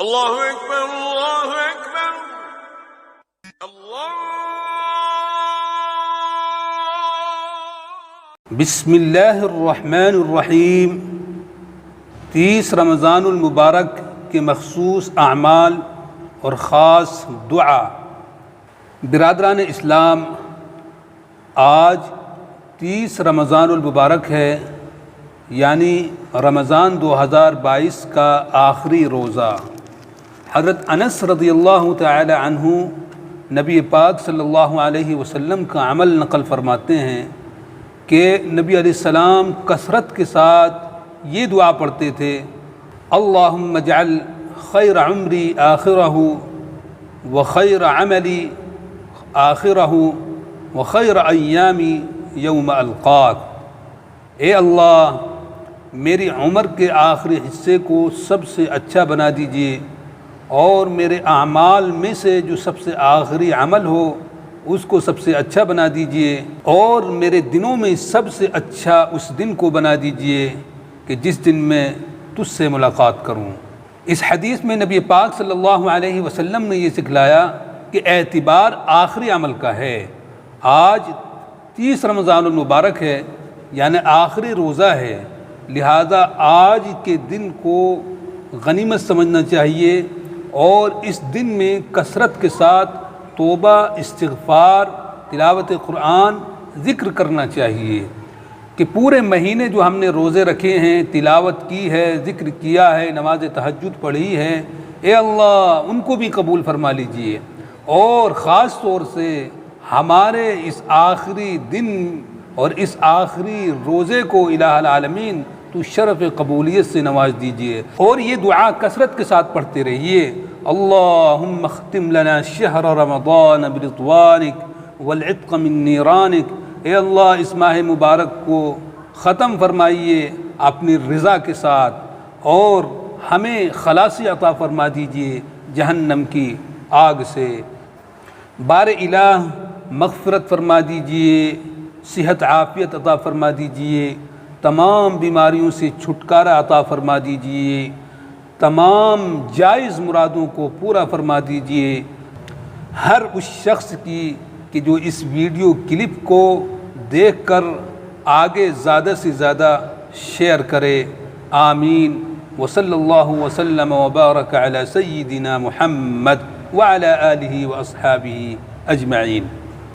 اللہ اکبر اللہ اکبر اللہ۔ بسم اللہ الرحمن الرحیم۔ 30 رمضان المبارک کے مخصوص اعمال اور خاص دعا۔ برادران اسلام، آج 30 رمضان المبارک ہے، یعنی رمضان 2022 کا آخری روزہ۔ حضرت انس رضی اللہ تعالی عنہ نبی پاک صلی اللہ علیہ وسلم کا عمل نقل فرماتے ہیں کہ نبی علیہ السلام کثرت کے ساتھ یہ دعا پڑھتے تھے: اللہم اجعل خیر عمری آخرہ وخیر عملی آخرہ وخیر ایامی یوم القاک۔ اے اللہ، میری عمر کے آخری حصے کو سب سے اچھا بنا دیجیے، اور میرے اعمال میں سے جو سب سے آخری عمل ہو اس کو سب سے اچھا بنا دیجیے، اور میرے دنوں میں سب سے اچھا اس دن کو بنا دیجیے کہ جس دن میں تجھ سے ملاقات کروں۔ اس حدیث میں نبی پاک صلی اللہ علیہ وسلم نے یہ سکھلایا کہ اعتبار آخری عمل کا ہے۔ آج 30 رمضان المبارک ہے، یعنی آخری روزہ ہے، لہذا آج کے دن کو غنیمت سمجھنا چاہیے، اور اس دن میں کثرت کے ساتھ توبہ، استغفار، تلاوت قرآن، ذکر کرنا چاہیے کہ پورے مہینے جو ہم نے روزے رکھے ہیں، تلاوت کی ہے، ذکر کیا ہے، نماز تہجد پڑھی ہے، اے اللہ ان کو بھی قبول فرما لیجئے، اور خاص طور سے ہمارے اس آخری دن اور اس آخری روزے کو الہ العالمین تو شرف قبولیت سے نواز دیجئے، اور یہ دعا کثرت کے ساتھ پڑھتے رہیے: اللہم اختم لنا شہر رمضان برضوانک والعتق من نیرانک۔ اے اللہ، اس ماہ مبارک کو ختم فرمائیے اپنی رضا کے ساتھ، اور ہمیں خلاصی عطا فرما دیجئے جہنم کی آگ سے۔ بار الہ مغفرت فرما دیجئے، صحت عافیت عطا فرما دیجئے، تمام بیماریوں سے چھٹکارا عطا فرما دیجئے، تمام جائز مرادوں کو پورا فرما دیجئے۔ ہر اس شخص کی کہ جو اس ویڈیو کلپ کو دیکھ کر آگے زیادہ سے زیادہ شیئر کرے۔ آمین۔ وصلی اللہ وسلم وبارک علی سیدنا محمد وعلی آلہ واصحابہ اجمعین۔